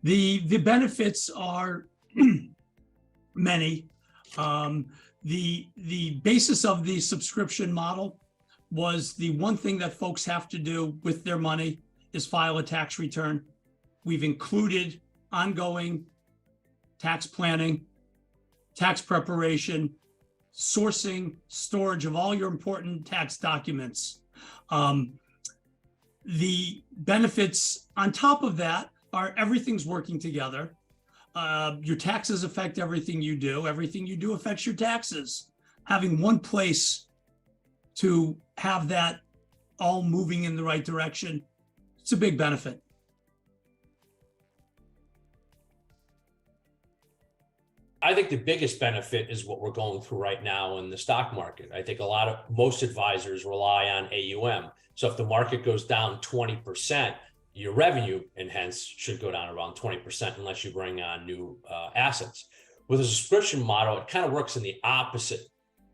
The benefits are many. The basis of the subscription model was the one thing that folks have to do with their money is file a tax return. We've included ongoing tax planning, tax preparation, sourcing, storage of all your important tax documents. The benefits on top of that are everything's working together. Your taxes affect everything you do. Everything you do affects your taxes. Having one place to have that all moving in the right direction, it's a big benefit. I think the biggest benefit is what we're going through right now in the stock market. I think most advisors rely on AUM. So if the market goes down 20%, your revenue and hence should go down around 20% unless you bring on new assets. With a subscription model, it kind of works in the opposite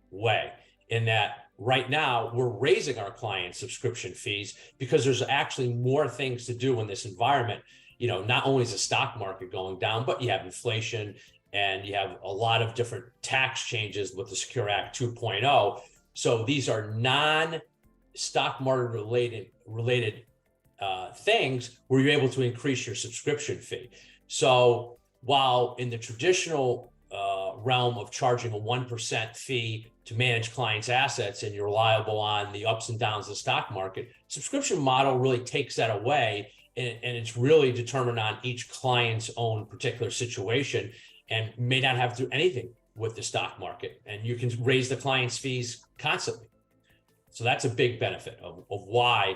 way, in that right now we're raising our clients' subscription fees because there's actually more things to do in this environment. You know, not only is the stock market going down, but you have inflation and you have a lot of different tax changes with the Secure Act 2.0. So these are non-stock market related things where you're able to increase your subscription fee. So while in the traditional realm of charging a 1% fee to manage clients' assets and you're liable on the ups and downs of the stock market, subscription model really takes that away, and it's really determined on each client's own particular situation and may not have to do anything with the stock market, and you can raise the client's fees constantly. So that's a big benefit of why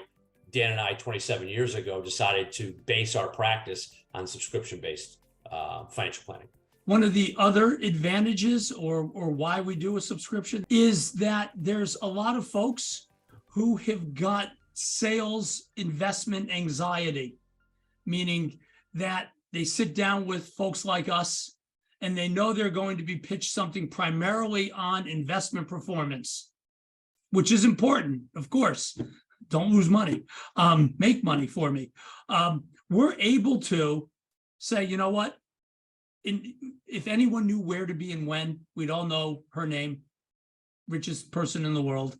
Dan and I 27 years ago decided to base our practice on subscription-based financial planning. One of the other advantages or why we do a subscription is that there's a lot of folks who have got sales investment anxiety, meaning that they sit down with folks like us and they know they're going to be pitched something primarily on investment performance, which is important, of course. Don't lose money, make money for me. We're able to say, you know what? If anyone knew where to be and when, we'd all know her name, richest person in the world.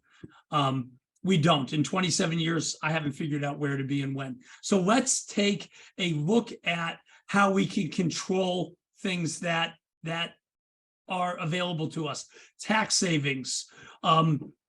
We don't. In 27 years, I haven't figured out where to be and when. So let's take a look at how we can control things that are available to us. Tax savings,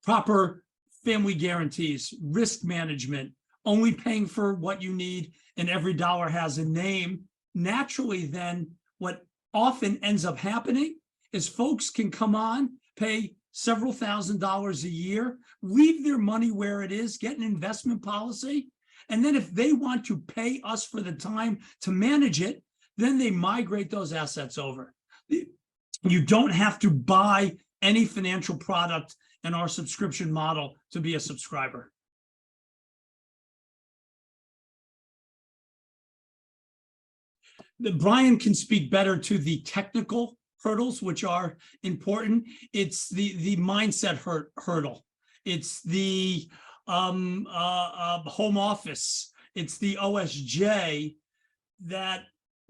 proper family guarantees, risk management, only paying for what you need, and every dollar has a name. Naturally, then, what often ends up happening is folks can come on, pay several $1,000s a year, leave their money where it is, get an investment policy, and then if they want to pay us for the time to manage it, then they migrate those assets over. You don't have to buy any financial product in our subscription model to be a subscriber. Brian can speak better to the technical hurdles, which are important. It's the mindset hurdle. It's the home office. It's the OSJ that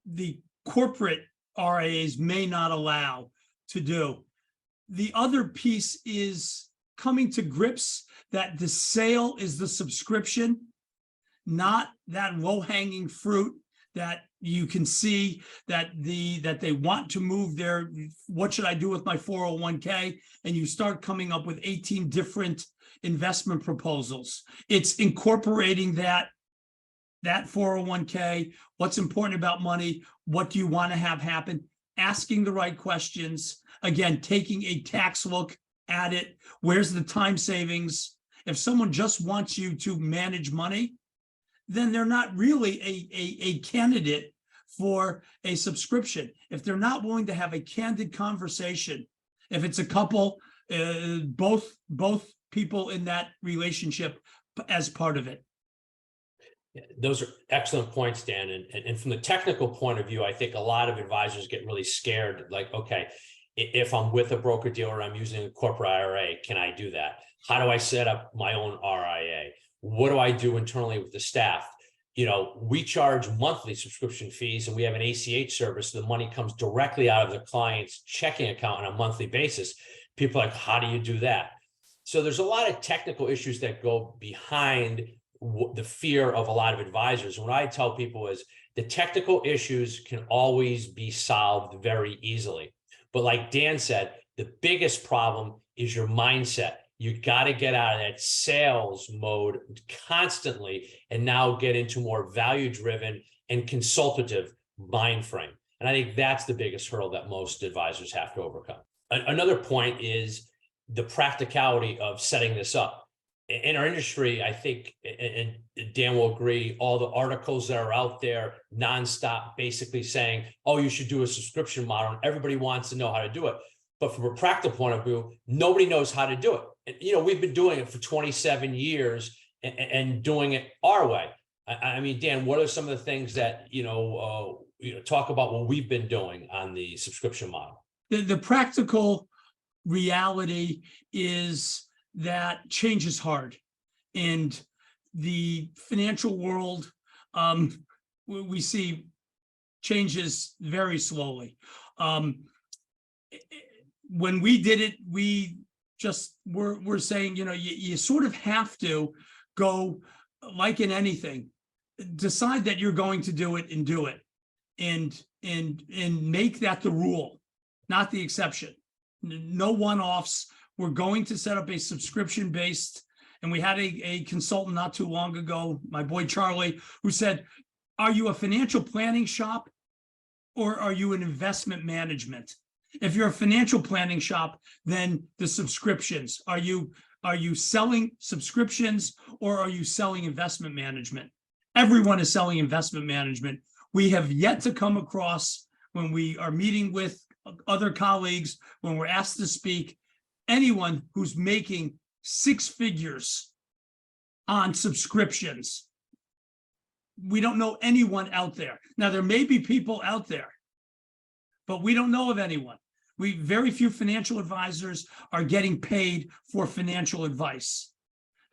the corporate RIAs may not allow to do. The other piece is coming to grips that the sale is the subscription, not that low-hanging fruit that you can see that they want to move their, what should I do with my 401k? And you start coming up with 18 different investment proposals. It's incorporating that 401k, what's important about money, what do you want to have happen, asking the right questions, again, taking a tax look at it. Where's the time savings? If someone just wants you to manage money, then they're not really a candidate for a subscription. If they're not willing to have a candid conversation, if it's a couple, both people in that relationship as part of it. Those are excellent points, Dan. And from the technical point of view, I think a lot of advisors get really scared. Like, okay, if I'm with a broker dealer, I'm using a corporate IRA, can I do that? How do I set up my own RIA? What do I do internally with the staff? we charge monthly subscription fees, and we have an ACH service. So the money comes directly out of the client's checking account on a monthly basis. People are like, how do you do that? So there's a lot of technical issues that go behind the fear of a lot of advisors. And what I tell people is the technical issues can always be solved very easily. But like Dan said, the biggest problem is your mindset. You got to get out of that sales mode constantly and now get into more value-driven and consultative mind frame. And I think that's the biggest hurdle that most advisors have to overcome. Another point is the practicality of setting this up. In our industry, I think, and Dan will agree, all the articles that are out there nonstop basically saying, oh, you should do a subscription model, and everybody wants to know how to do it. But from a practical point of view, nobody knows how to do it. And, we've been doing it for 27 years and doing it our way. I mean, Dan, what are some of the things that, talk about what we've been doing on the subscription model? The practical reality is that change is hard, and the financial world, we see changes very slowly. When we did it, we just we're saying, you sort of have to go, like in anything, decide that you're going to do it and do it, and make that the rule, not the exception. No one-offs. We're going to set up a subscription-based, and we had a consultant not too long ago, my boy Charlie, who said, are you a financial planning shop or are you an investment management? If you're a financial planning shop, then the subscriptions, are you selling subscriptions or are you selling investment management? Everyone is selling investment management. We have yet to come across, when we are meeting with other colleagues, when we're asked to speak, anyone who's making 6 figures on subscriptions. We don't know anyone out there. Now, there may be people out there, but we don't know of anyone. Very few financial advisors are getting paid for financial advice.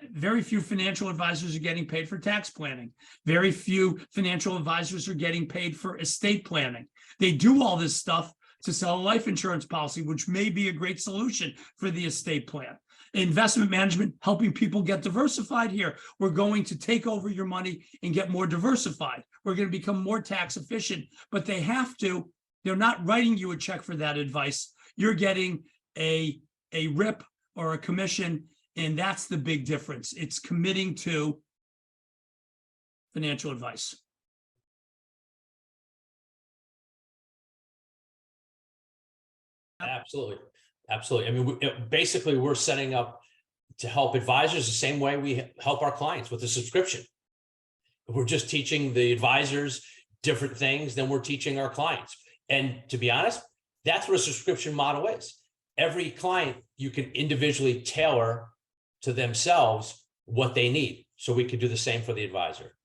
Very few financial advisors are getting paid for tax planning. Very few financial advisors are getting paid for estate planning. They do all this stuff to sell a life insurance policy, which may be a great solution for the estate plan. Investment management, helping people get diversified here. We're going to take over your money and get more diversified. We're going to become more tax efficient, but they have to. They're not writing you a check for that advice. You're getting a RIP or a commission, and that's the big difference. It's committing to financial advice. Absolutely. Absolutely. I mean, basically, we're setting up to help advisors the same way we help our clients with a subscription. We're just teaching the advisors different things than we're teaching our clients. And to be honest, that's what a subscription model is. Every client, you can individually tailor to themselves what they need. So we could do the same for the advisor.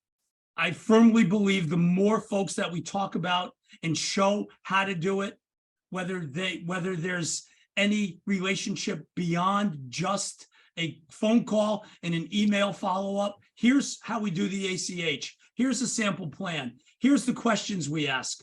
I firmly believe the more folks that we talk about and show how to do it, whether there's any relationship beyond just a phone call and an email follow-up. Here's how we do the ACH. Here's a sample plan. Here's the questions we ask.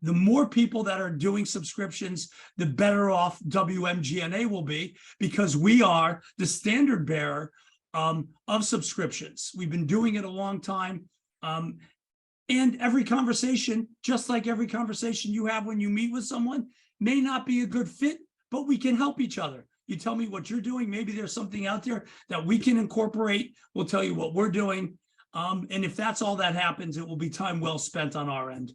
The more people that are doing subscriptions, the better off WMGNA will be, because we are the standard bearer of subscriptions. We've been doing it a long time. And every conversation, just like every conversation you have when you meet with someone, may not be a good fit, but we can help each other. You tell me what you're doing. Maybe there's something out there that we can incorporate. We'll tell you what we're doing. And if that's all that happens, it will be time well spent on our end.